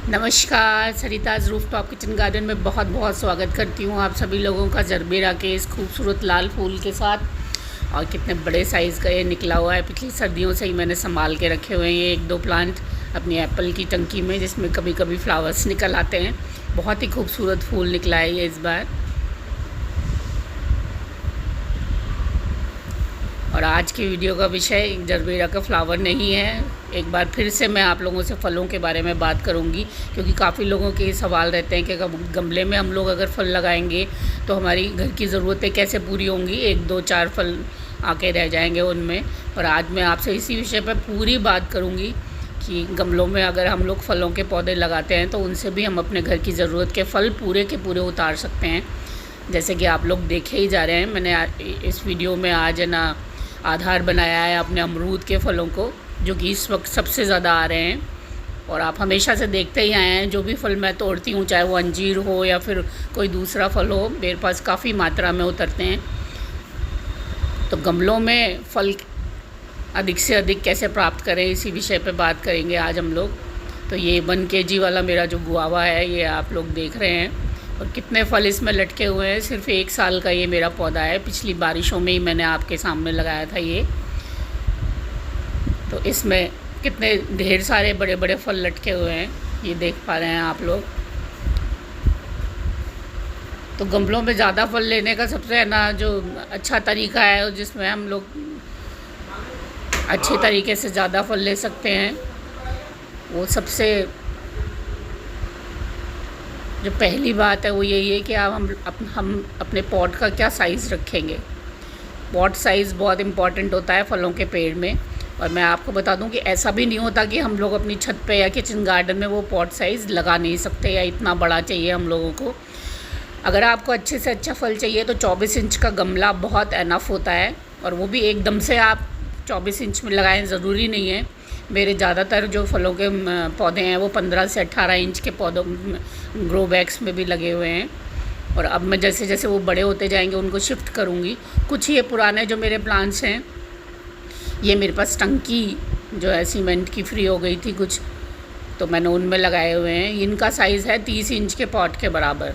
नमस्कार। Sarita's rooftop kitchen garden में बहुत बहुत स्वागत करती हूँ आप सभी लोगों का जरबेरा के इस खूबसूरत लाल फूल के साथ। और कितने बड़े साइज़ का ये निकला हुआ है। पिछली सर्दियों से ही मैंने संभाल के रखे हुए हैं ये एक दो प्लांट अपनी एप्पल की टंकी में, जिसमें कभी कभी फ्लावर्स निकल आते हैं। बहुत ही खूबसूरत फूल निकला है ये इस बार। और आज की वीडियो का विषय जरबेरा का फ्लावर नहीं है। एक बार फिर से मैं आप लोगों से फलों के बारे में बात करूंगी, क्योंकि काफ़ी लोगों के सवाल रहते हैं कि गमले में हम लोग अगर फल लगाएंगे तो हमारी घर की ज़रूरतें कैसे पूरी होंगी, एक दो चार फल आके रह जाएंगे उनमें। और आज मैं आपसे इसी विषय पर पूरी बात करूँगी कि गमलों में अगर हम लोग फलों के पौधे लगाते हैं तो उनसे भी हम अपने घर की ज़रूरत के फल पूरे के पूरे उतार सकते हैं। जैसे कि आप लोग देखे ही जा रहे हैं, मैंने इस वीडियो में आज है ना आधार बनाया है अपने अमरूद के फलों को, जो कि इस वक्त सबसे ज़्यादा आ रहे हैं। और आप हमेशा से देखते ही आए हैं, जो भी फल मैं तोड़ती हूँ, चाहे वो अंजीर हो या फिर कोई दूसरा फल हो, मेरे पास काफ़ी मात्रा में उतरते हैं। तो गमलों में फल अधिक से अधिक कैसे प्राप्त करें, इसी विषय पे बात करेंगे आज हम लोग। तो ये 1 kg वाला मेरा जो गुआवा है, ये आप लोग देख रहे हैं। और कितने फल इसमें लटके हुए हैं। सिर्फ 1 साल का ये मेरा पौधा है। पिछली बारिशों में ही मैंने आपके सामने लगाया था ये। तो इसमें कितने ढेर सारे बड़े बड़े फल लटके हुए हैं, ये देख पा रहे हैं आप लोग। तो गमलों में ज़्यादा फल लेने का सबसे है ना जो अच्छा तरीका है, जिसमें हम लोग अच्छे तरीके से ज़्यादा फल ले सकते हैं, वो सबसे जो पहली बात है वो यही है कि हम अपने पॉट का क्या साइज़ रखेंगे। पॉट साइज़ बहुत इम्पॉर्टेंट होता है फलों के पेड़ में। और मैं आपको बता दूं कि ऐसा भी नहीं होता कि हम लोग अपनी छत पे या किचन गार्डन में वो पॉट साइज़ लगा नहीं सकते, या इतना बड़ा चाहिए हम लोगों को। अगर आपको अच्छे से अच्छा फल चाहिए तो 24 इंच का गमला बहुत एनफ होता है। और वो भी एकदम से आप 24 इंच में लगाएं, ज़रूरी नहीं है। मेरे ज़्यादातर जो फलों के पौधे हैं वो 15 से 18 इंच के पौधों ग्रो बैग्स में भी लगे हुए हैं। और अब मैं जैसे जैसे वो बड़े होते जाएंगे उनको शिफ्ट करूँगी। कुछ ये पुराने जो मेरे प्लांट्स हैं, ये मेरे पास टंकी जो है सीमेंट की फ्री हो गई थी कुछ, तो मैंने उनमें लगाए हुए हैं। इनका साइज़ है 30 इंच के पॉट के बराबर।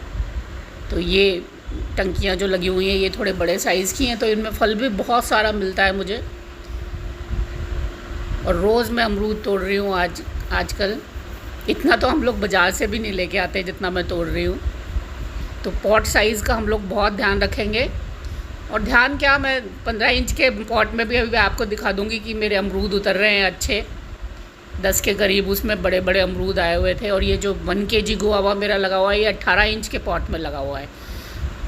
तो ये टंकियाँ जो लगी हुई हैं ये थोड़े बड़े साइज़ की हैं, तो इनमें फल भी बहुत सारा मिलता है मुझे। और रोज़ मैं अमरूद तोड़ रही हूँ आजकल। इतना तो हम लोग बाज़ार से भी नहीं लेके आते जितना मैं तोड़ रही हूँ। तो पॉट साइज़ का हम लोग बहुत ध्यान रखेंगे। और ध्यान क्या, मैं 15 इंच के पॉट में भी अभी आपको दिखा दूँगी कि मेरे अमरूद उतर रहे हैं अच्छे 10 के करीब। उसमें बड़े बड़े अमरूद आए हुए थे। और ये जो 1 kg गुआवा मेरा लगा हुआ है, ये 18 इंच के पॉट में लगा हुआ है,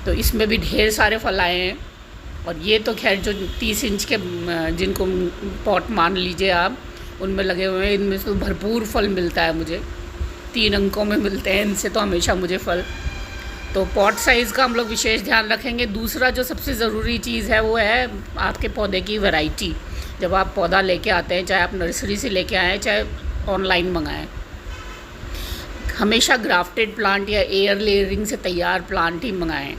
तो इसमें भी ढेर सारे फल आए हैं। और ये तो खैर जो 30 इंच के जिनको पॉट मान लीजिए आप, उनमें लगे हुए हैं, इनमें से तो भरपूर फल मिलता है मुझे। 3 अंकों में मिलते हैं इनसे तो हमेशा मुझे फल। तो पॉट साइज़ का हम लोग विशेष ध्यान रखेंगे। दूसरा जो सबसे ज़रूरी चीज़ है वो है आपके पौधे की वैरायटी। जब आप पौधा लेके आते हैं, चाहे आप नर्सरी से लेके आएँ चाहे ऑनलाइन मंगाएं, हमेशा ग्राफ्टेड प्लांट या एयर लेयरिंग से तैयार प्लांट ही मंगाएं।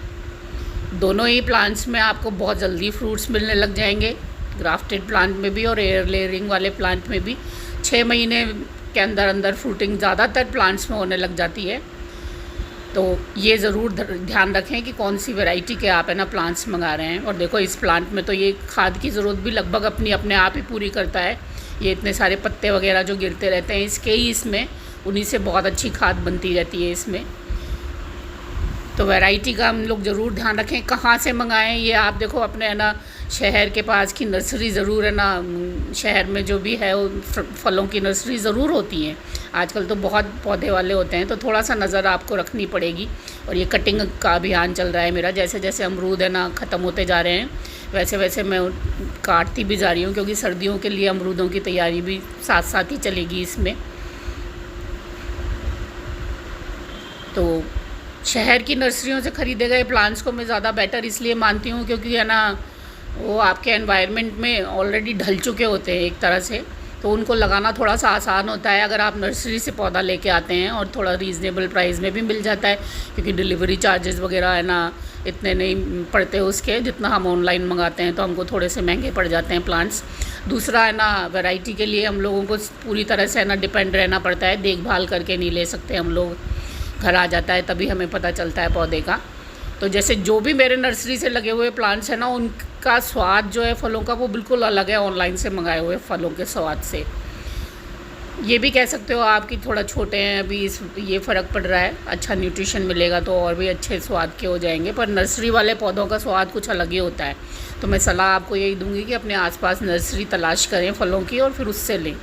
दोनों ही प्लांट्स में आपको बहुत जल्दी फ्रूट्स मिलने लग जाएंगे, ग्राफ्टेड प्लांट में भी और एयर लेयरिंग वाले प्लांट में भी। 6 महीने के अंदर अंदर फ्रूटिंग ज़्यादातर प्लांट्स में होने लग जाती है। तो ये ज़रूर ध्यान रखें कि कौन सी वैरायटी के आप है ना प्लांट्स मंगा रहे हैं। और देखो इस प्लांट में तो ये खाद की ज़रूरत भी लगभग अपने आप ही पूरी करता है। ये इतने सारे पत्ते वगैरह जो गिरते रहते हैं इसके ही, इसमें उन्हीं से बहुत अच्छी खाद बनती रहती है इसमें। तो वैरायटी का हम लोग ज़रूर ध्यान रखें। कहाँ से मंगाएं, ये आप देखो अपने है ना शहर के पास की नर्सरी ज़रूर है ना, शहर में जो भी है वो फलों की नर्सरी ज़रूर होती हैं। आजकल तो बहुत पौधे वाले होते हैं, तो थोड़ा सा नज़र आपको रखनी पड़ेगी। और ये कटिंग का अभियान चल रहा है मेरा। जैसे जैसे अमरूद है ना ख़त्म होते जा रहे हैं, वैसे वैसे मैं काटती भी जा रही हूँ, क्योंकि सर्दियों के लिए अमरूदों की तैयारी भी साथ साथ ही चलेगी इसमें। तो शहर की नर्सरियों से ख़रीदे गए प्लांट्स को मैं ज़्यादा बेटर इसलिए मानती हूँ, क्योंकि है ना वो आपके एनवायरनमेंट में ऑलरेडी ढल चुके होते हैं एक तरह से। तो उनको लगाना थोड़ा सा आसान होता है अगर आप नर्सरी से पौधा लेके आते हैं, और थोड़ा रीज़नेबल प्राइस में भी मिल जाता है, क्योंकि डिलीवरी चार्जेस वगैरह है ना इतने नहीं पड़ते उसके, जितना हम ऑनलाइन मंगाते हैं तो हमको थोड़े से महंगे पड़ जाते हैं प्लांट्स। दूसरा है ना, वैरायटी के लिए हम लोगों को पूरी तरह से है ना डिपेंड रहना पड़ता है, देखभाल करके नहीं ले सकते हम लोग, घर आ जाता है तभी हमें पता चलता है पौधे का। तो जैसे जो भी मेरे नर्सरी से लगे हुए प्लांट्स हैं ना, उनका स्वाद जो है फलों का वो बिल्कुल अलग है ऑनलाइन से मंगाए हुए फलों के स्वाद से। ये भी कह सकते हो आप कि थोड़ा छोटे हैं अभी, ये फ़र्क पड़ रहा है, अच्छा न्यूट्रिशन मिलेगा तो और भी अच्छे स्वाद के हो जाएंगे, पर नर्सरी वाले पौधों का स्वाद कुछ अलग ही होता है। तो मैं सलाह आपको यही दूंगी कि अपने आसपास नर्सरी तलाश करें फलों की और फिर उससे लें।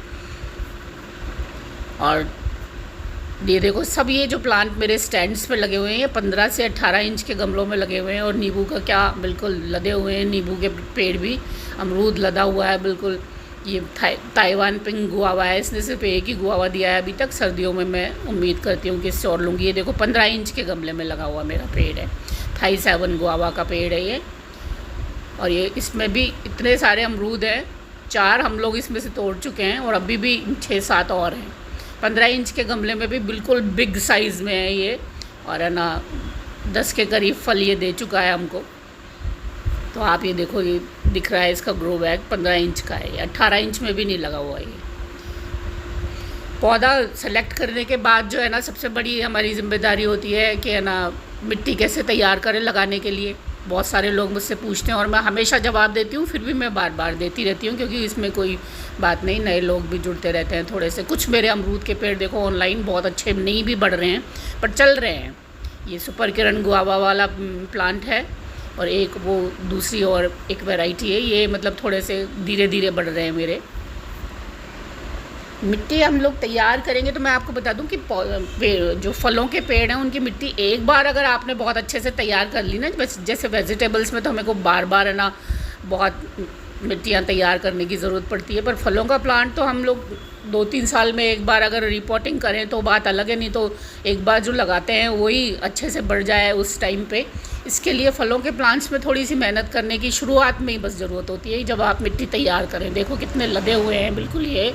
और ये देखो सब ये जो प्लांट मेरे स्टैंड्स पे लगे हुए हैं, ये 15 से 18 इंच के गमलों में लगे हुए हैं, और नींबू का क्या बिल्कुल लदे हुए हैं, नींबू के पेड़ भी, अमरूद लदा हुआ है बिल्कुल। ये ताइवान पिंक गुआवा है, इसने सिर्फ एक ही गुआवा दिया है अभी तक, सर्दियों में मैं उम्मीद करती हूँ कि इससे और लूँगी। ये देखो 15 इंच के गमले में लगा हुआ मेरा पेड़ है, थाई 7 गुआवा का पेड़ है ये। और ये इसमें भी इतने सारे अमरूद हैं, 4 हम लोग इसमें से तोड़ चुके हैं और अभी भी 6-7 और हैं। 15 इंच के गमले में भी बिल्कुल बिग साइज़ में है ये, और है ना 10 के करीब फल ये दे चुका है हमको। तो आप ये देखो, ये दिख रहा है इसका ग्रो बैग 15 इंच का है, 18 इंच में भी नहीं लगा हुआ ये। पौधा सेलेक्ट करने के बाद जो है ना सबसे बड़ी हमारी जिम्मेदारी होती है कि है ना मिट्टी कैसे तैयार करें लगाने के लिए। बहुत सारे लोग मुझसे पूछते हैं और मैं हमेशा जवाब देती हूँ, फिर भी मैं बार बार देती रहती हूँ, क्योंकि इसमें कोई बात नहीं, नए लोग भी जुड़ते रहते हैं थोड़े से। कुछ मेरे अमरूद के पेड़ देखो ऑनलाइन बहुत अच्छे नहीं भी बढ़ रहे हैं, पर चल रहे हैं। ये सुपर किरण गुआवा वाला प्लांट है, और एक वो दूसरी और एक वैरायटी है, ये मतलब थोड़े से धीरे धीरे बढ़ रहे हैं मेरे। मिट्टी हम लोग तैयार करेंगे तो मैं आपको बता दूं कि जो फलों के पेड़ हैं उनकी मिट्टी एक बार अगर आपने बहुत अच्छे से तैयार कर ली ना, जैसे वेजिटेबल्स में तो हमें को बार बार है ना बहुत मिट्टियाँ तैयार करने की ज़रूरत पड़ती है, पर फलों का प्लांट तो हम लोग 2-3 साल में एक बार अगर रिपोर्टिंग करें तो बात अलग है, नहीं तो एक बार जो लगाते हैं वही अच्छे से बढ़ जाए उस टाइम पे। इसके लिए फ़लों के प्लांट्स में थोड़ी सी मेहनत करने की शुरुआत में ही बस ज़रूरत होती है, जब आप मिट्टी तैयार करें। देखो कितने लदे हुए हैं बिल्कुल, ये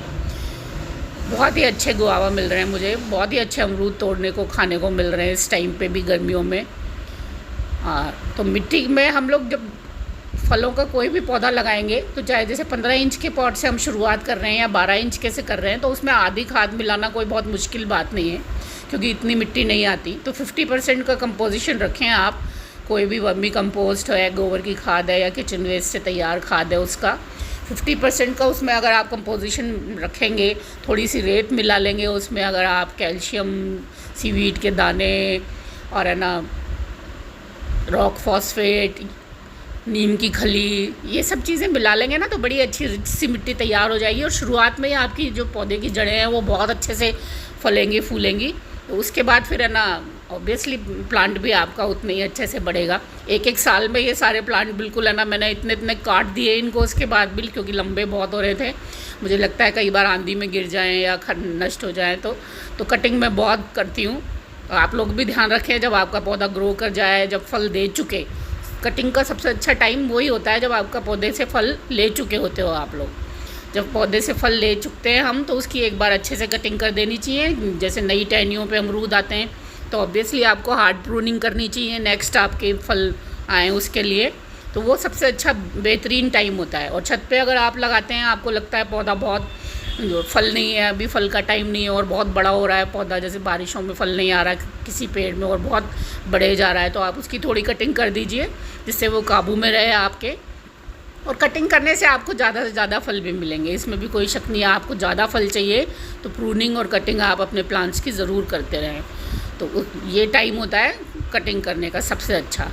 बहुत ही अच्छे गुआवा मिल रहे हैं मुझे, बहुत ही अच्छे अमरूद तोड़ने को खाने को मिल रहे हैं इस टाइम पे भी गर्मियों में। तो मिट्टी में हम लोग जब फलों का कोई भी पौधा लगाएंगे तो चाहे जैसे 15 इंच के पॉट से हम शुरुआत कर रहे हैं या 12 इंच के से कर रहे हैं, तो उसमें आधी खाद मिलाना कोई बहुत मुश्किल बात नहीं है, क्योंकि इतनी मिट्टी नहीं आती। तो 50% का कंपोजिशन रखें आप, कोई भी वर्मी कंपोस्ट है, गोबर की खाद है या किचन वेस्ट से तैयार खाद है, उसका 50% का उसमें अगर आप कंपोजिशन रखेंगे, थोड़ी सी रेत मिला लेंगे उसमें, अगर आप कैल्शियम, सीवीड के दाने और है ना रॉक फॉस्फेट, नीम की खली, ये सब चीज़ें मिला लेंगे ना तो बड़ी अच्छी रिच सी मिट्टी तैयार हो जाएगी। और शुरुआत में ही आपकी जो पौधे की जड़ें हैं वो बहुत अच्छे से फलेंगी फूलेंगी। तो उसके बाद फिर है ना ऑब्वियसली प्लांट भी आपका उतने ही अच्छे से बढ़ेगा। एक साल में ये सारे प्लांट बिल्कुल है ना, मैंने इतने काट दिए इनको उसके बाद भी, क्योंकि लंबे बहुत हो रहे थे। मुझे लगता है कई बार आंधी में गिर जाएँ या नष्ट हो जाएँ, तो कटिंग मैं बहुत करती हूँ। आप लोग भी ध्यान रखें, जब आपका पौधा ग्रो कर जाए, जब फल दे चुके, कटिंग का सबसे अच्छा टाइम वही होता है जब आपका पौधे से फल ले चुके होते हो आप लोग। जब पौधे से फल ले चुकते हैं हम, तो उसकी एक बार अच्छे से कटिंग कर देनी चाहिए। जैसे नई टहनियों पे अमरूद आते हैं तो ऑब्वियसली आपको हार्ड प्रूनिंग करनी चाहिए, नेक्स्ट आपके फल आएँ उसके लिए। तो वो सबसे अच्छा बेहतरीन टाइम होता है। और छत पे अगर आप लगाते हैं, आपको लगता है पौधा बहुत फल नहीं है, अभी फल का टाइम नहीं है और बहुत बड़ा हो रहा है पौधा, जैसे बारिशों में फल नहीं आ रहा है किसी पेड़ में और बहुत बड़े जा रहा है, तो आप उसकी थोड़ी कटिंग कर दीजिए जिससे वो काबू में रहे आपके। और कटिंग करने से आपको ज़्यादा से ज़्यादा फल भी मिलेंगे, इसमें भी कोई शक नहीं है। आपको ज़्यादा फल चाहिए तो प्रूनिंग और कटिंग आप अपने प्लांट्स की ज़रूर करते रहें। तो ये टाइम होता है कटिंग करने का सबसे अच्छा।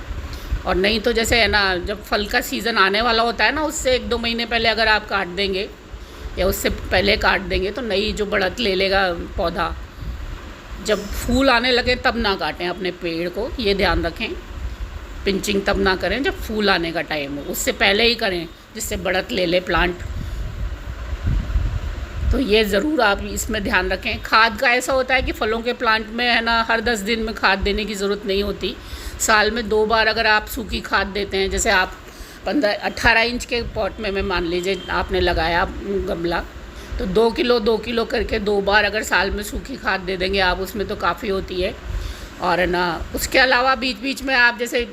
और नहीं तो जैसे है ना, जब फल का सीज़न आने वाला होता है ना, उससे 1-2 महीने पहले अगर आप काट देंगे या उससे पहले काट देंगे तो नई जो बढ़त ले लेगा पौधा। जब फूल आने लगे तब ना काटें अपने पेड़ को, ये ध्यान रखें। पिंचिंग तब ना करें जब फूल आने का टाइम हो, उससे पहले ही करें जिससे बढ़त ले ले प्लांट। तो ये ज़रूर आप इसमें ध्यान रखें। खाद का ऐसा होता है कि फलों के प्लांट में है ना हर 10 दिन में खाद देने की ज़रूरत नहीं होती। साल में 2 बार अगर आप सूखी खाद देते हैं, जैसे आप 18 इंच के पॉट में मान लीजिए आपने लगाया गमला, तो 2 किलो करके 2 बार अगर साल में सूखी खाद दे देंगे आप, उसमें तो काफ़ी होती है। और है ना, उसके अलावा बीच बीच में आप जैसे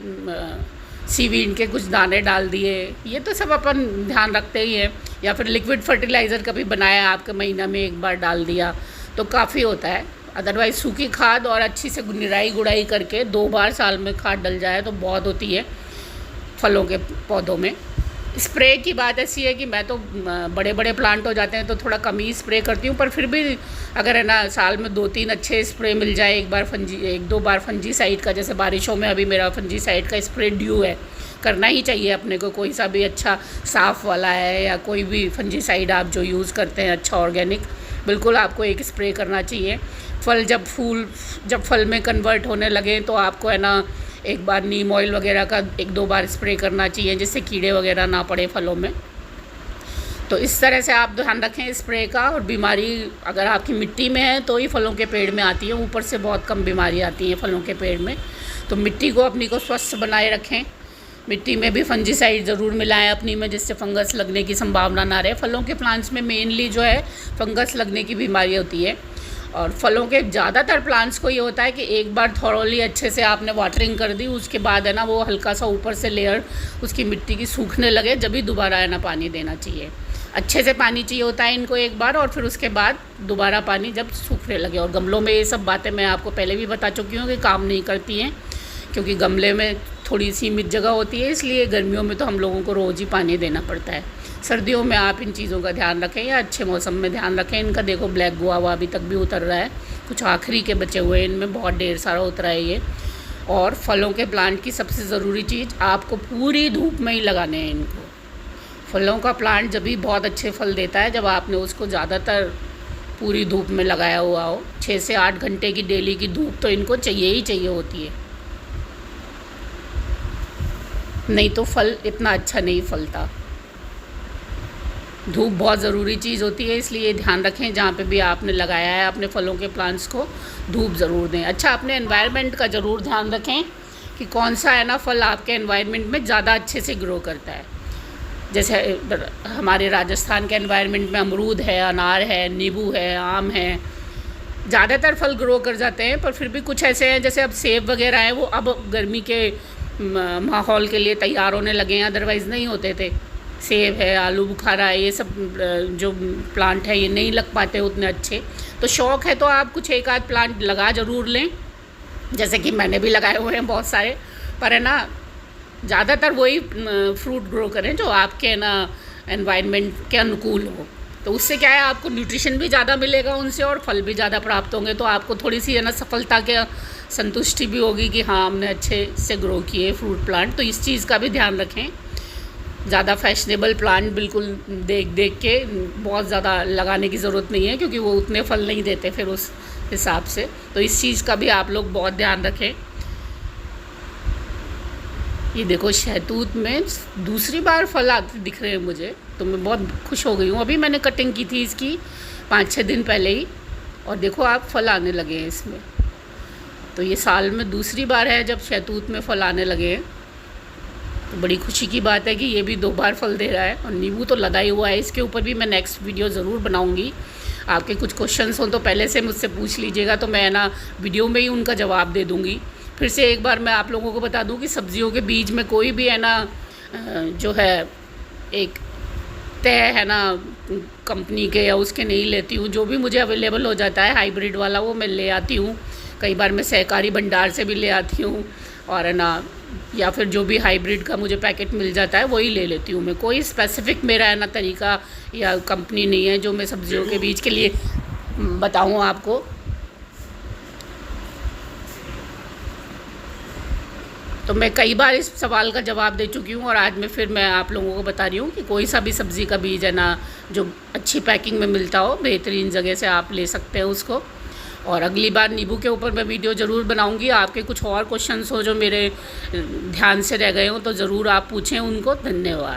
सीवीड के कुछ दाने डाल दिए, ये तो सब अपन ध्यान रखते ही हैं। या फिर लिक्विड फर्टिलाइज़र कभी बनाया आपके, महीना में 1 बार डाल दिया तो काफ़ी होता है। अदरवाइज़ सूखी खाद और अच्छी से निराई गुड़ाई करके 2 बार साल में खाद डल जाए तो बहुत होती है फलों के पौधों में। स्प्रे की बात ऐसी है कि मैं तो बड़े बड़े प्लांट हो जाते हैं तो थोड़ा कम ही स्प्रे करती हूँ, पर फिर भी अगर है ना साल में 2-3 अच्छे स्प्रे मिल जाए, 1-2 बार फंजीसाइड का, जैसे बारिशों में अभी मेरा फंजीसाइड का स्प्रे ड्यू है, करना ही चाहिए अपने को। कोई सा भी अच्छा साफ़ वाला है या कोई भी फंजीसाइड आप जो यूज़ करते हैं अच्छा ऑर्गेनिक, बिल्कुल आपको एक स्प्रे करना चाहिए। जब फल में कन्वर्ट होने लगे तो आपको है ना एक बार नीम ऑयल वगैरह का 1-2 बार स्प्रे करना चाहिए, जिससे कीड़े वगैरह ना पड़े फलों में। तो इस तरह से आप ध्यान रखें स्प्रे का। और बीमारी अगर आपकी मिट्टी में है तो ही फलों के पेड़ में आती है, ऊपर से बहुत कम बीमारी आती है फलों के पेड़ में। तो मिट्टी को अपनी को स्वस्थ बनाए रखें। मिट्टी में भी फंजीसाइड ज़रूर मिलाएं अपनी में, जिससे फंगस लगने की संभावना ना रहे। फलों के प्लांट्स में मेनली जो है फंगस लगने की बीमारी होती है। और फलों के ज़्यादातर प्लांट्स को ये होता है कि एक बार थॉरोली अच्छे से आपने वाटरिंग कर दी, उसके बाद है ना वो हल्का सा ऊपर से लेयर उसकी मिट्टी की सूखने लगे, जब भी दोबारा है ना पानी देना चाहिए। अच्छे से पानी चाहिए होता है इनको एक बार, और फिर उसके बाद दोबारा पानी जब सूखने लगे। और गमलों में ये सब बातें मैं आपको पहले भी बता चुकी हूँ कि काम नहीं करती हैं, क्योंकि गमले में थोड़ी सीमित जगह होती है, इसलिए गर्मियों में तो हम लोगों को रोज़ ही पानी देना पड़ता है। सर्दियों में आप इन चीज़ों का ध्यान रखें या अच्छे मौसम में ध्यान रखें। इनका देखो ब्लैक गुआवा अभी तक भी उतर रहा है, कुछ आखिरी के बचे हुए, इनमें बहुत ढेर सारा उतरा है ये। और फलों के प्लांट की सबसे ज़रूरी चीज़, आपको पूरी धूप में ही लगाने हैं इनको। फलों का प्लांट जब भी बहुत अच्छे फल देता है जब आपने उसको ज़्यादातर पूरी धूप में लगाया हुआ हो। 6 से 8 घंटे की डेली की धूप तो इनको चाहिए ही चाहिए होती है, नहीं तो फल इतना अच्छा नहीं फलता। धूप बहुत ज़रूरी चीज़ होती है, इसलिए ध्यान रखें जहाँ पे भी आपने लगाया है अपने फलों के प्लांट्स को धूप ज़रूर दें। अच्छा, अपने एनवायरनमेंट का ज़रूर ध्यान रखें कि कौन सा है ना फल आपके एनवायरनमेंट में ज़्यादा अच्छे से ग्रो करता है। जैसे हमारे राजस्थान के एनवायरनमेंट में अमरूद है, अनार है, नींबू है, आम है, ज़्यादातर फल ग्रो कर जाते हैं। पर फिर भी कुछ ऐसे हैं जैसे अब सेब वगैरह हैं, वो अब गर्मी के माहौल के लिए तैयार होने लगे हैं, अदरवाइज़ नहीं होते थे। सेब है, आलू बुखारा है, ये सब जो प्लांट है ये नहीं लग पाते उतने अच्छे। तो शौक़ है तो आप कुछ एक आध प्लांट लगा ज़रूर लें, जैसे कि मैंने भी लगाए हुए हैं बहुत सारे। पर है ना ज़्यादातर वही फ्रूट ग्रो करें जो आपके ना एनवायरनमेंट के अनुकूल हो। तो उससे क्या है, आपको न्यूट्रिशन भी ज़्यादा मिलेगा उनसे और फल भी ज़्यादा प्राप्त होंगे। तो आपको थोड़ी सी है ना सफलता के संतुष्टि भी होगी कि हाँ हमने अच्छे से ग्रो किए फ्रूट प्लांट। तो इस चीज़ का भी ध्यान रखें। ज़्यादा फैशनेबल प्लांट बिल्कुल देख के बहुत ज़्यादा लगाने की ज़रूरत नहीं है, क्योंकि वो उतने फल नहीं देते फिर उस हिसाब से। तो इस चीज़ का भी आप लोग बहुत ध्यान रखें। ये देखो शहतूत में दूसरी बार फल आते दिख रहे हैं मुझे, तो मैं बहुत खुश हो गई हूँ। अभी मैंने कटिंग की थी इसकी 5-6 दिन पहले ही, और देखो आप फल आने लगे हैं इसमें। तो ये साल में दूसरी बार है जब शहतूत में फल आने लगे हैं, तो बड़ी खुशी की बात है कि ये भी 2 बार फल दे रहा है। और नींबू तो लगा ही हुआ है, इसके ऊपर भी मैं नेक्स्ट वीडियो ज़रूर बनाऊंगी। आपके कुछ क्वेश्चंस हों तो पहले से मुझसे पूछ लीजिएगा, तो मैं ना वीडियो में ही उनका जवाब दे दूँगी। फिर से एक बार मैं आप लोगों को बता दूँ कि सब्जियों के बीज में कोई भी है ना जो है एक तय है ना कंपनी के या उसके नहीं लेती हूँ। जो भी मुझे अवेलेबल हो जाता है हाइब्रिड वाला वो मैं ले आती हूँ। कई बार मैं सहकारी भंडार से भी ले आती हूँ, और है ना या फिर जो भी हाइब्रिड का मुझे पैकेट मिल जाता है वही ले लेती हूँ मैं। कोई स्पेसिफिक मेरा है ना तरीका या कंपनी नहीं है जो मैं सब्जियों के बीज के लिए बताऊँ आपको। तो मैं कई बार इस सवाल का जवाब दे चुकी हूँ, और आज मैं आप लोगों को बता रही हूँ कि कोई सा भी सब्ज़ी का बीज है ना जो अच्छी पैकिंग में मिलता हो, बेहतरीन जगह से आप ले सकते हैं उसको। और अगली बार नींबू के ऊपर मैं वीडियो ज़रूर बनाऊँगी। आपके कुछ और क्वेश्चंस हो जो मेरे ध्यान से रह गए हों तो ज़रूर आप पूछें उनको। धन्यवाद।